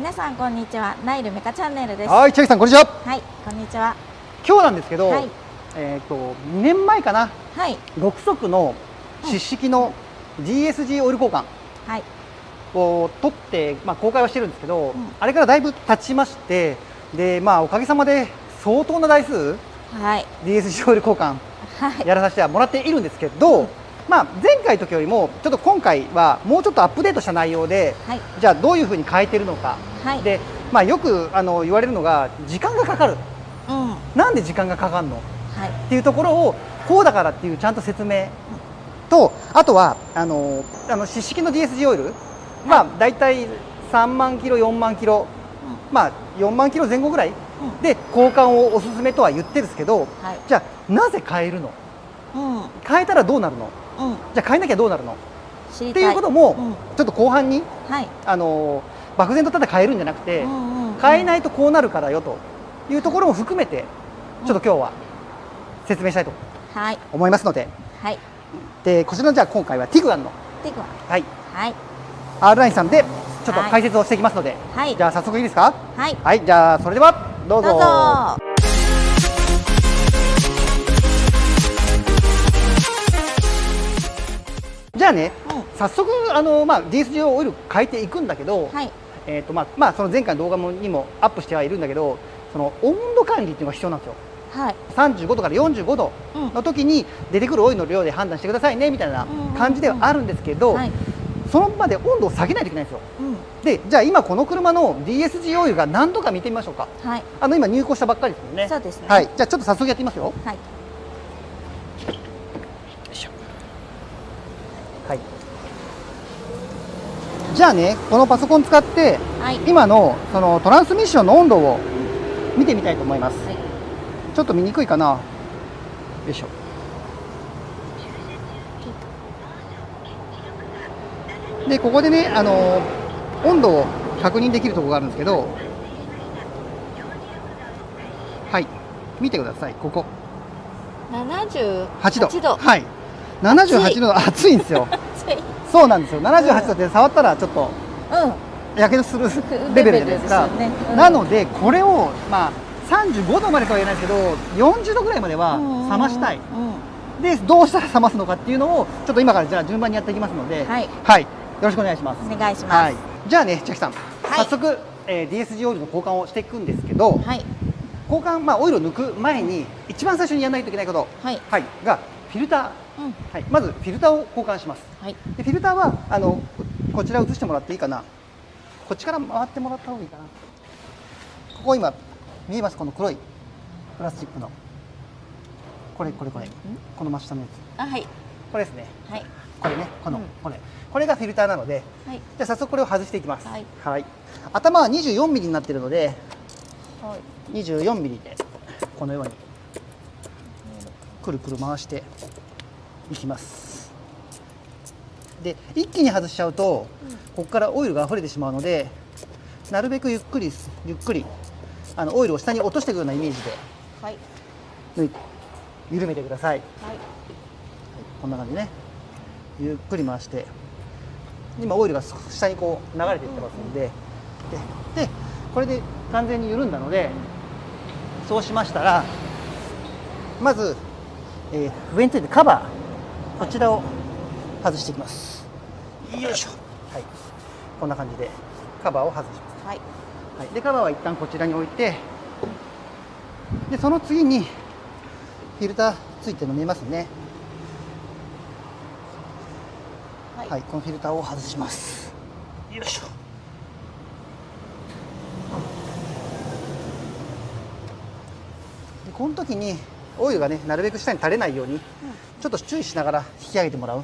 皆さんこんにちは。ナイルメカチャンネルです。はい、千秋さんこんにちは。はい、こんにちは。今日なんですけど、はい2年前かな、はい、 6速の湿式の DSG オイル交換はい、を取って、公開はしてるんですけど、んあれからだいぶ経ちまして、で、おかげさまで相当な台数はい、DSG オイル交換はい、やらさせてはもらっているんですけど、前回の時よりもちょっと今回はもうちょっとアップデートした内容で、はいじゃあどういうふうに変えてるのか、はいで、よく言われるのが時間がかかる、うん、はなんで時間がかかるのい、っていうところをこうだからっていうちゃんと説明と、あとは湿式の DSG オイルだいたい3万キロ4万キロ、4万キロ前後ぐらいで交換をおすすめとは言ってるんですけど、はい、じゃあなぜ変えるの、うん、変えたらどうなるの、うん、じゃあ変えなきゃどうなるのって知りたい。いうことも、うんちょっと後半にはい、漠然とただ変えるんじゃなくて、うん、変えないとこうなるからよというところも含めてちょっと今日は説明したいとはい、思いますので、はい、でこちらのじゃあ今回はティグワンの、テグワン、はい、はい、R ラインさんでちょっと解説をしていきますので、はいじゃあ早速いいですか。はい、はい、じゃあそれではどうぞ。どうぞ。じゃあね、う早速DSG オイル変えていくんだけど、ん、はい、その前回の動画にもアップしてはいるんだけど、その温度管理っていうのが必要なんですよ。はい、35度から45度うんの時に出てくるオイルの量で判断してくださいねみたいな感じではあるんですけど、はい、そのまで温度を下げないといけないんですよ。うん、で、じゃあ今この車の DSG オイルが何度か見てみましょうか。はい、今入庫したばっかりですよね。そうですね。はい、じゃあちょっと早速やってみますよ。はい、はい。じゃあね、このパソコン使ってはい、今のそのトランスミッションの温度を見てみたいと思います。はい、ちょっと見にくいかな。よいしょ。で、ここでね、温度を確認できるところがあるんですけど、はい、見てください、ここ。 78 8度。度。はい。78度、暑いんですよ。暑い。そうなんですよ。78度って触ったらちょっとうん、やけどするレベルじゃないですか。レベルですよねうんなので、これを、35度までとは言えないですけど、40度ぐらいまでは冷ましたい。うん、で、どうしたら冷ますのかっていうのを、ちょっと今からじゃあ順番にやっていきますので、はいはい、よろしくお願いします。お願いします。はい。じゃあね、千秋さん、い早速、DSG オイルの交換をしていくんですけど、はい、交換、オイルを抜く前に、一番最初にやらないといけないこと、はい、が、フィルター。うん、はい、まずフィルターを交換します。はい、でフィルターはこちら映してもらっていいかな。こっちから回ってもらった方がいいかな。ここ今見えます、この黒いプラスチックのこれこの真下のやつ、あ、はい、これですね。はい、これね、うんこれがフィルターなので、はい、じゃあ早速これを外していきます。はい、頭は24ミリになっているので、はい、24ミリでこのようにくるくる回していきます。で、一気に外しちゃうと、ここからオイルが溢れてしまうので、なるべくゆっくりオイルを下に落としていくようなイメージではい、緩めてください。はい、こんな感じでね、ゆっくり回して、今オイルが下にこう流れていってますので、でこれで完全に緩んだので、そうしましたら、まず、上についてカバー、こちらを外していきます。よいしょ。はい、こんな感じでカバーを外します。はい、はい、でカバーは一旦こちらに置いて、でその次にフィルターついてるの見えますね。はい、このフィルターを外します。よいしょ。でこの時にオイルがね、なるべく下に垂れないように、ちょっと注意しながら引き上げてもらう。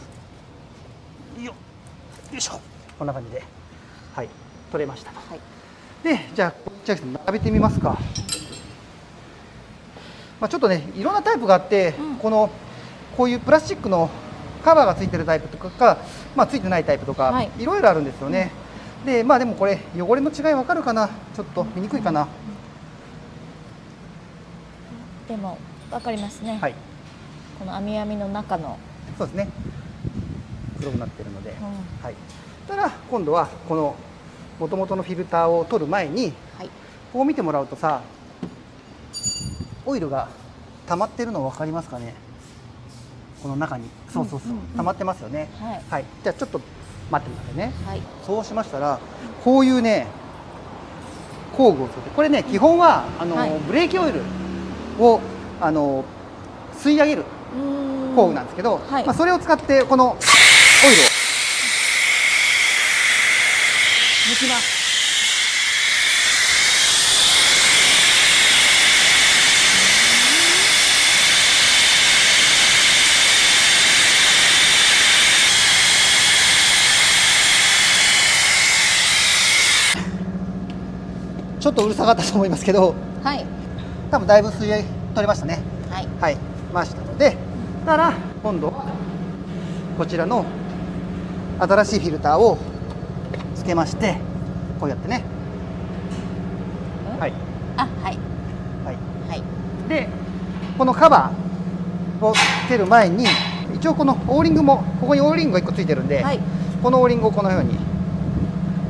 よいしょ。こんな感じで、はい、取れました。はい、で、じゃあ千秋さん並べてみますか。ちょっとね、いろんなタイプがあって、こういうプラスチックのカバーがついてるタイプとか、ついてないタイプとか、はい、いろいろあるんですよね。で、でもこれ汚れの違いわかるかな。ちょっと見にくいかな。でもわかりますね。はい。この網網の中の、そうですね。黒くなってるので、うん、はい。たら今度はこの元々のフィルターを取る前にはい。こう見てもらうとさ、オイルが溜まってるの分かりますかね。この中に、そうそうそう、溜まってますよね。はい。はい、じゃあちょっと待ってくださいね。はい。そうしましたら、こういうね工具を使って、これね基本ははいブレーキオイルを吸い上げる工具なんですけど、はい。まあ、それを使ってこのオイルを抜きます。ちょっとうるさかったと思いますけど、はい。多分だいぶ吸い取れましたね。はい。はい、ましたので、たら今度はこちらの新しいフィルターをつけまして、こうやってね、はいあ、はい。はいはい。でこのカバーをつける前に一応このオーリングも、ここにオーリングが1個ついてるんで、はい。このオーリングをこのように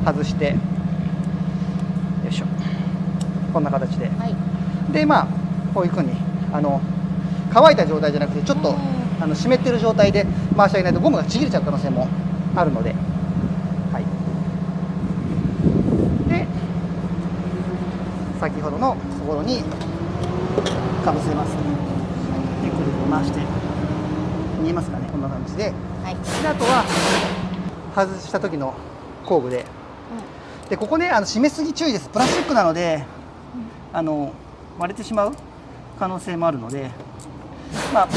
外して、よいしょ、こんな形で、はい。でまあこういうふうに乾いた状態じゃなくてちょっと湿ってる状態で回してあげないとゴムがちぎれちゃう可能性もあるので、はい、で先ほどのところにかぶせます。でくるくる回して見えますかね、こんな感じで。はい。であとは外した時の工具で、でここね締めすぎ注意です。プラスチックなので割れてしまう可能性もあるので、まあ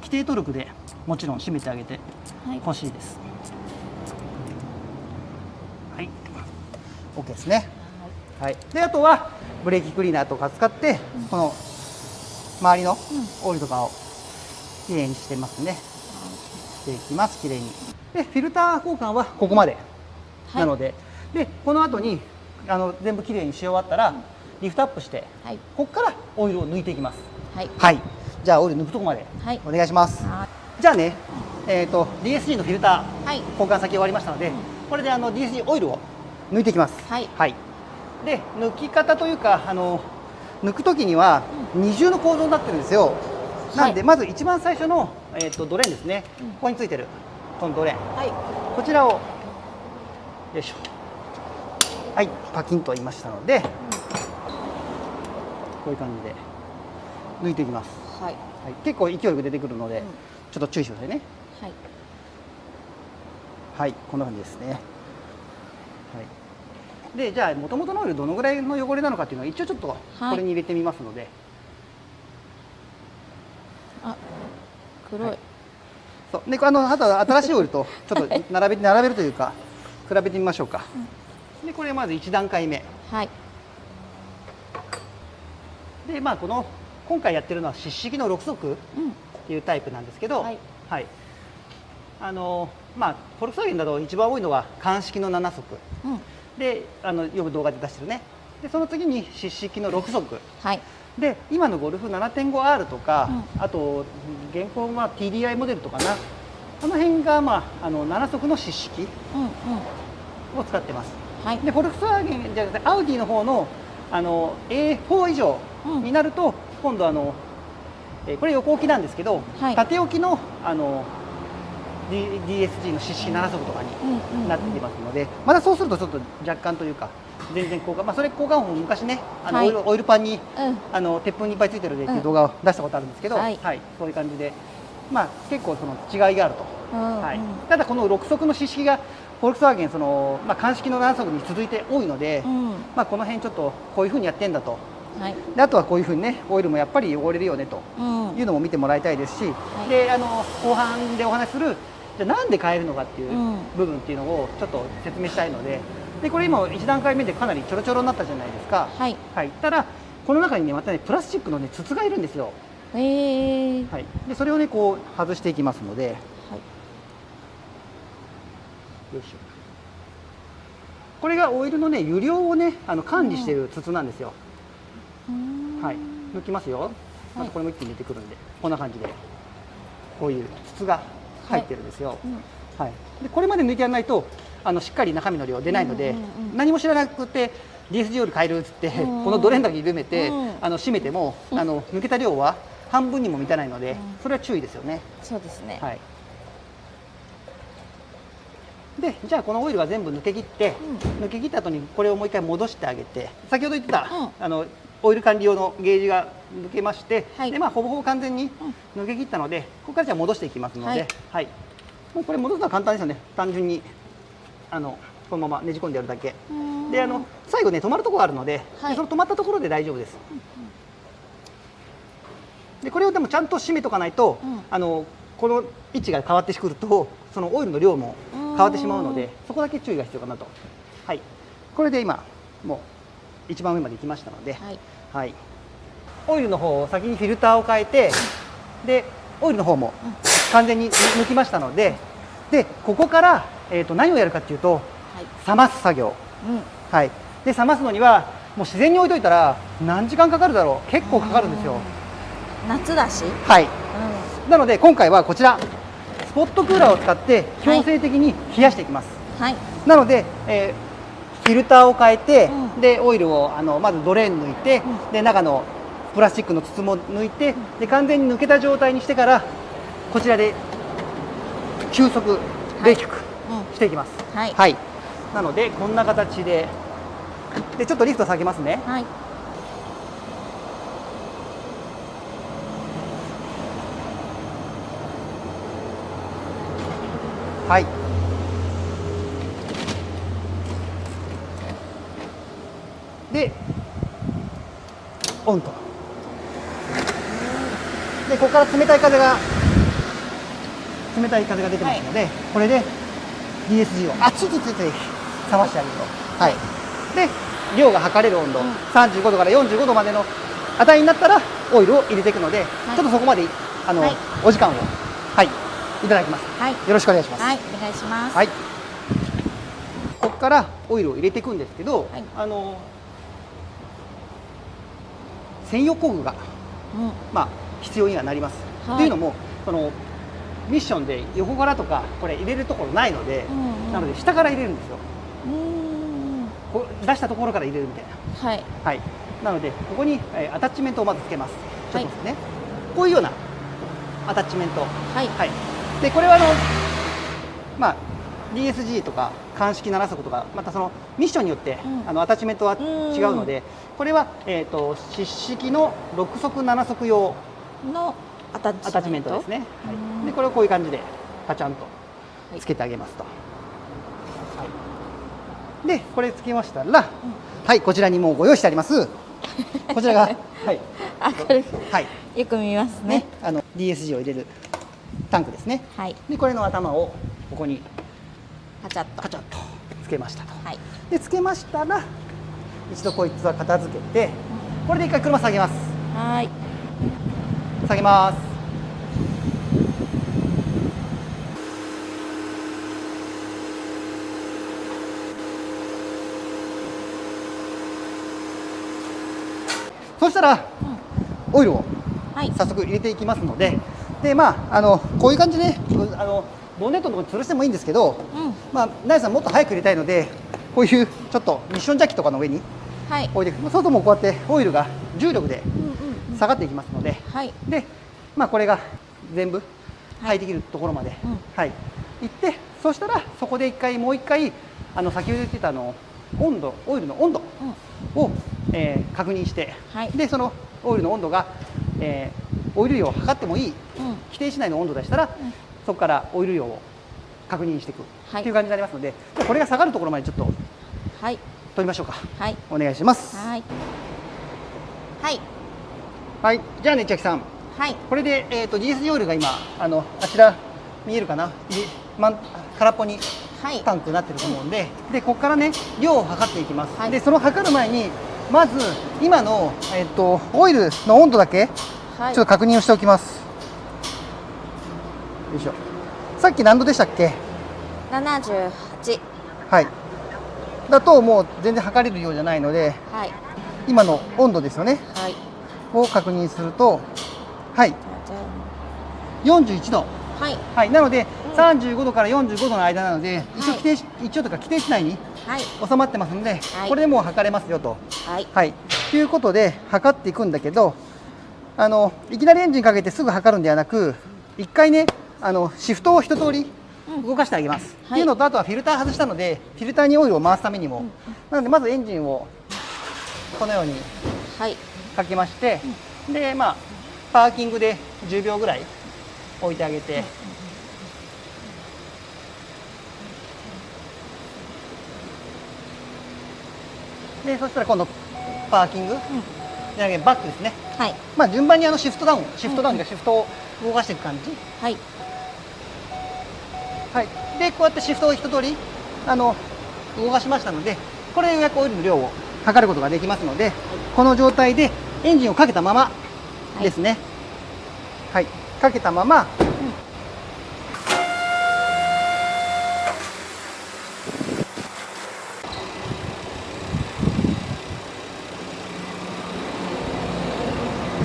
規定トルクでもちろん締めてあげてほしいです。はい、OK ですね。はい、であとはブレーキクリーナーとか使ってこの周りのオイルとかをきれいにしてますね。していきます、きれいに。でフィルター交換はここまで、はい。なので、この後に全部きれいにし終わったらリフトアップして、はい。ここからオイルを抜いていきます。はい。はい、じゃあオイル抜くとこまではい。お願いします。はじゃあね、DSG のフィルターい。交換先終わりましたので、これでDSG オイルを抜いていきます。はい。で抜き方というか抜くときには二重の構造になってるんですよ。なんでまず一番最初のドレーンですね。ここについてるこのドレーン、はい。こちらをよいしょ、はいパキンと言いましたので、こういう感じで抜いていきます。はい。はい、結構勢いよく出てくるので、ちょっと注意してくださいね。はい。はい、こんな感じですね。はい、でじゃあ元々のオイルどのぐらいの汚れなのかっていうのは一応ちょっとこれに入れてみますので、あ、黒い。はい、そうであとは新しいオイルとちょっと並べるというか比べてみましょうか。でこれまず1段階目はい。で、まあこの今回やってるのは湿式の6速っていうタイプなんですけど、はい。はい、まあフォルクスワーゲンだと一番多いのが乾式の7速でよく動画で出してるね。でその次に湿式の6速はい。で今のゴルフ 7.5R とか、あと現行は TDI モデルとかな、この辺が、まあ、7速の湿式を使ってます。はい。でフォルクスワーゲンじゃなくてアウディの方のA4 以上になると、今度これ横置きなんですけど、はい、縦置きのDSG の湿式7速とかになってきますので、またそうするとちょっと若干というか全然交換、まあ、それ交換法も昔ねはい、オイルパンに、鉄粉にいっぱいついてるでっていう動画を出したことあるんですけど、はいそういう感じで、まあ、結構その違いがあると。ただこの6速の湿式がフォルクスワーゲンまあ、乾式の7速に続いて多いので、まあ、この辺ちょっとこういうふうにやってんだと、であとはこういうふうにねオイルもやっぱり汚れるよねというのも見てもらいたいですし、で後半でお話しするじゃあなんで変えるのかっていう部分っていうのをちょっと説明したいので、これ今1段階目でかなりちょろちょろになったじゃないですか。ただこの中にねまたねプラスチックのね筒がいるんですよ。でそれをねこう外していきますので、よいしょ。これがオイルのね湯量をね管理している筒なんですよ。抜きますよ。またこれも一気に出てくるんで、こんな感じでこういう筒が入ってるんですよ。でこれまで抜きやらないとしっかり中身の量出ないので、うんうんうん何も知らなくて DSG オイル変えるっつって、うんうんこのドレンだけ緩めて、うん締めても抜けた量は半分にも満たないので、うんそれは注意ですよね。そうですね。はい。で、じゃあこのオイルは全部抜け切って、抜け切った後にこれをもう一回戻してあげて、先ほど言ってた、オイル管理用のゲージが抜けまして、はいでほぼほぼ完全に抜け切ったので、ここからじゃあ戻していきますので、はいもうこれ戻すのは簡単ですよね。単純にこのままねじ込んでやるだけで、最後ね止まるところがあるので、はいでその止まったところで大丈夫です。でこれをでもちゃんと締めとかないと、この位置が変わってくるとそのオイルの量も変わってしまうので、そこだけ注意が必要かなと。はい、これで今もう一番上まで行きましたので、はい、オイルの方を先にフィルターを変えて、でオイルの方も完全に抜きましたので、ここから、何をやるかっていうと、冷ます作業、はい、で冷ますのにはもう自然に置いといたら何時間かかるだろう。結構かかるんですよ。夏だし。はい、なので今回はこちらスポットクーラーを使って強制的に冷やしていきます。はい、なので、フィルターを変えて、でオイルをまずドレーン抜いて、で中のプラスチックの筒も抜いて、で完全に抜けた状態にしてからこちらで急速冷却していきます。はい、はい、なのでこんな形で、ちょっとリフト下げますね。はい、はい、でオンと、でここから冷たい風が出てますので、これで DSG を熱い冷ましてあげると、はい、で量が測れる温度、35度から45度までの値になったらオイルを入れていくので、ちょっとそこまでお時間を、はい、いただきます。よろしくお願いします。はい、お願いします。はい、ここからオイルを入れていくんですけど、専用工具が、必要にはなります。というのもそのミッションで横からとかこれ入れるところないので、なので下から入れるんですよ。こう出したところから入れるみたいな。はい、はい、なのでここにアタッチメントをまずつけます。ちょっとですね、こういうようなアタッチメント、はい、でこれはDSG とか鑑識7速とか、またそのミッションによってアタッチメントは違うので、これは湿式の6速7速用のアタッチメントですね。はい、でこれをこういう感じでパチャンとつけてあげますと。でこれつけましたら、はい、こちらにもうご用意してあります。こちらが、はい、明るく、はい、よく見ますね。DSG を入れるタンクですね。はい、でこれの頭をここにカチャッとつけましたと。はい、でつけましたら一度こいつは片付けて、これで一回車下げます。はい、下げます。そしたら、オイルを早速入れていきますので、でこういう感じでね、ボンネットのところに吊るしてもいいんですけど、ナイさんもっと早く入れたいので、こういうちょっとミッションジャッキとかの上に置いていく。そうするともうこうやってオイルが重力で下がっていきますので、でこれが全部入ってきるところまで、はい、いって、そしたらそこでもう一回先ほど言ってた温度、オイルの温度を、確認して、でそのオイルの温度が、オイル量を測ってもいい、規定値内の温度でしたら、そこからオイル量を確認していくっていう感じになりますので、これが下がるところまでちょっと取りましょうか。お願いします。はい、はい、じゃあね、千秋さん、これで、GS オイルが今あちら見えるかな、空っぽにタンクになってると思うんで、ここからね量を測っていきます。でその測る前にまず今の、オイルの温度だけちょっと確認をしておきます。よいしょ。さっき何度でしたっけ？78。はい。だともう全然測れるようじゃないので、今の温度ですよね。を確認すると、41度。はい。なので35度から45度の間なので、一応はい一応というか規定値内にはい収まってますので、はいこれでもう測れますよと。はいはい。ということで測っていくんだけど、いきなりエンジンかけてすぐ測るんではなく、一回ねシフトを一通り動かしてあげます。っていうのと、あとはフィルター外したので、フィルターにオイルを回すためにも、なのでまずエンジンをこのようにはいかけまして、でまあパーキングで10秒ぐらい置いてあげて、でそしたら今度パーキング、じゃなくてバックですね。はいまあ順番にシフトダウンというかシフトを動かしていく感じ。はいはい。でこうやってシフトを一通り動かしましたので、これでようやくオイルの量を測ることができますので、この状態でエンジンをかけたままですね。はい。かけたまま、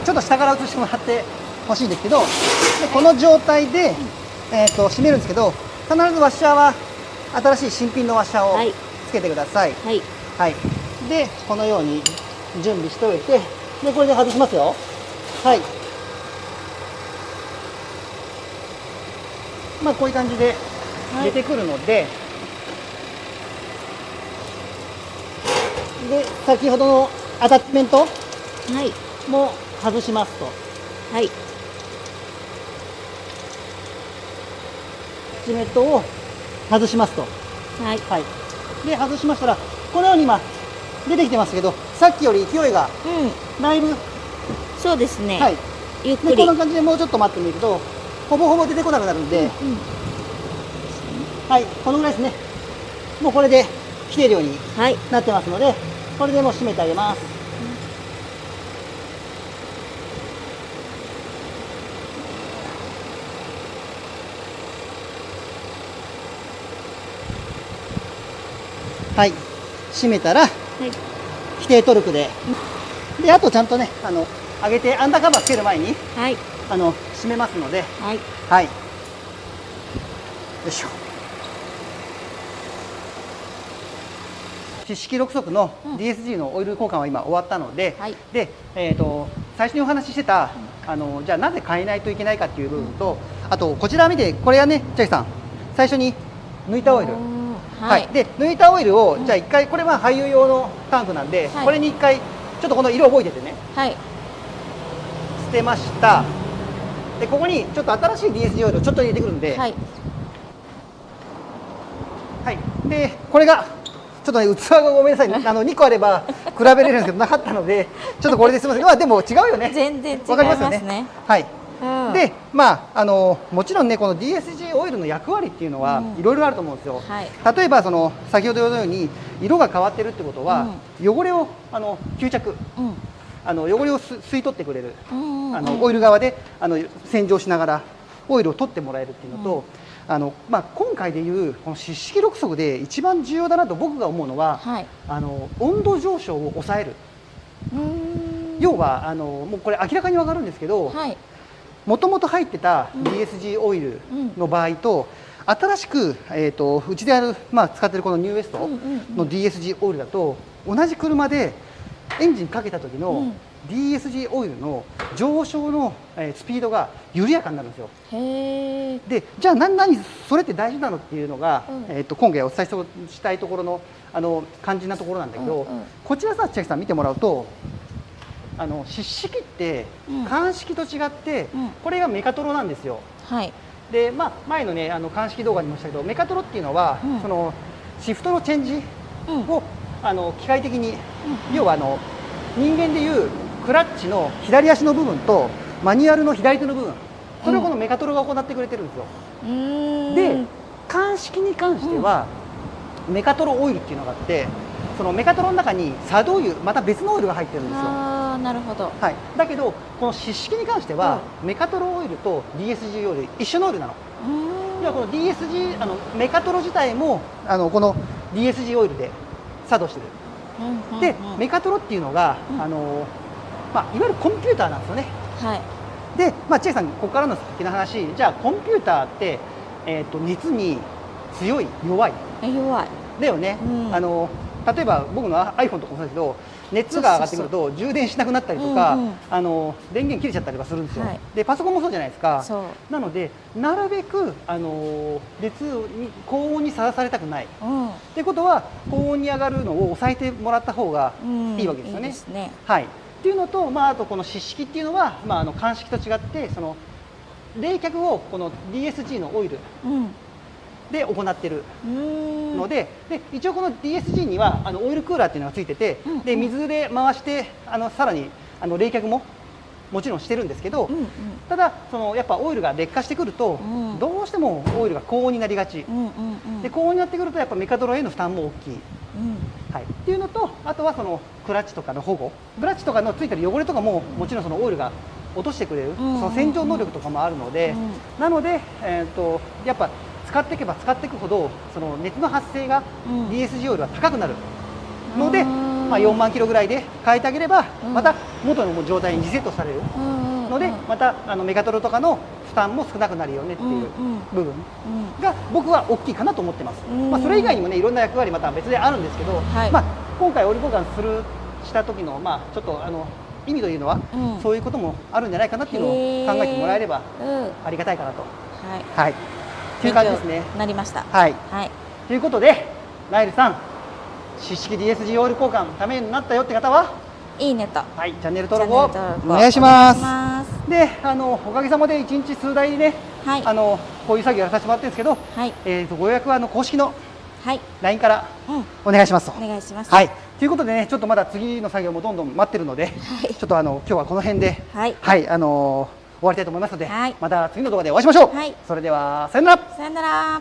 ちょっと下から映してもらってほしいんですけど、でこの状態で、締めるんですけど、必ずワッシャーは新しい新品のワッシャーをはいつけてください。はいはい。で、このように準備しておいて、で、これで外しますよ。はい。まあ、こういう感じで出てくるので、で、先ほどのアタッチメントはいも外しますと。はいアタッチメントを外しますと。はいはい。で、外しましたら、このように今、出てきてますけど、さっきより勢いがうんだいぶ、そうですね、はい。で、ゆっくりこんな感じでもうちょっと待ってみると、ほぼほぼ出てこなくなるんで、うんはい、このぐらいですね。もうこれで来ているようにはいなってますので、これでもう閉めてあげます。はい、閉めたらはい規定トルクで、で、あとちゃんとね、上げてアンダーカバーつける前に、はい閉めますので、はいはい。よいしょ。湿式6速の DSG のオイル交換は今終わったので、はいで、最初にお話ししてた、じゃあなぜ変えないといけないかっていう部分と、あとこちら見て、これはね、千秋さん、最初に抜いたオイル。はい。で、抜いたオイルを、じゃあ一回、これは廃油用のタンクなんで、はいこれに一回、ちょっとこの色覚えててね、はい捨てました。で、ここにちょっと新しい DSG オイルをちょっと入れてくるんで、はいはい、でこれがちょっとね器がごめんなさい、2個あれば比べれるんですけどなかったのでちょっとこれですみません。まあでも違うよね。全然違いわかりますよますね。はい。うんでまあもちろんねこの DSG オイルの役割っていうのはうんいろいろあると思うんですよ。はい例えば先ほど言ったように色が変わってるってことは、汚れを吸着うん汚れを吸い取ってくれる、うんオイル側で洗浄しながらオイルを取ってもらえるっていうのと、まあ、今回でいうこの湿式6速で一番重要だなと僕が思うのは、はい温度上昇を抑える。要はもうこれ明らかに分かるんですけど、はいもともと入ってた DSG オイルの場合と、新しく、うちでまあ、使っているこのニューウエストの DSG オイルだと同じ車でエンジンかけた時の DSG オイルの上昇のスピードが緩やかになるんですよ。へえでじゃあそれって大事なのっていうのが、今回お伝えしたいところの肝心なところなんだけど、こちらさ千秋さん見てもらうと湿式って乾式と違って、これがメカトロなんですよ。はいで、まあ、前のね乾式動画にもしたけどメカトロっていうのは、そのシフトのチェンジを、機械的に、要は人間でいうクラッチの左足の部分とマニュアルの左手の部分、それをこのメカトロが行ってくれてるんですよ。で乾式に関しては、メカトロオイルっていうのがあって、そのメカトロの中に作動油また別のオイルが入ってるんですよ。ああなるほど。はい、だけどこの湿式に関しては、メカトロオイルと DSG オイル一緒のオイルなの。ではこの DSG メカトロ自体もこの DSG オイルで作動してる。でメカトロっていうのが、まあ、いわゆるコンピューターなんですよね。はいで、まあ、千恵さんここからの先の話、じゃあコンピューターって熱に強い弱い弱い。だよね、うん、例えば僕の iPhone とかもそうだけど、熱が上がってくると充電しなくなったりとか、電源切れちゃったりとかするんですよ、はい、でパソコンもそうじゃないですか。なのでなるべく、熱に高温にさらされたくない、ってことは高温に上がるのを抑えてもらった方がいいわけですよね。いいですね。はい、っていうのと、あとこの湿式っていうのは、乾式と違ってその冷却をこの DSG のオイル、で行っているので、一応この DSG にはオイルクーラーっていうのがついてて、で水で回してさらに冷却ももちろんしてるんですけど、ただそのやっぱオイルが劣化してくると、どうしてもオイルが高温になりがち、で高温になってくるとやっぱメカドロへの負担も大きい、はい、っていうのと、あとはそのクラッチとかの保護、クラッチとかのついてる汚れとかももちろんそのオイルが落としてくれる、その洗浄能力とかもあるので、なので、やっぱ使っていけば使っていくほどその熱の発生が DSG オイルは高くなるので、4万キロぐらいで変えてあげればまた元の状態にリセットされるので、またメカトロとかの負担も少なくなるよねっていう部分が僕は大きいかなと思ってます。それ以外にもねいろんな役割また別であるんですけど、今回オイル交換した時のちょっと意味というのはそういうこともあるんじゃないかなっていうのを考えてもらえればありがたいかなと。はい、という感じですね。なりました。はい。ということで、ナイルさん、湿式 DSG オイル交換ためになったよって方は、いいねと、はい、チャンネル登録をお願いします。で、おかげさまで一日数台でね、こういう作業やらさせてもらってるんですけど、ご予約は公式の LINE からお願いしますと。お願いします。はい。ということでね、ちょっとまだ次の作業もどんどん待ってるので、ちょっと今日はこの辺で、終わりたいと思いますので、また次の動画でお会いしましょう。それでは、さよなら。さよなら。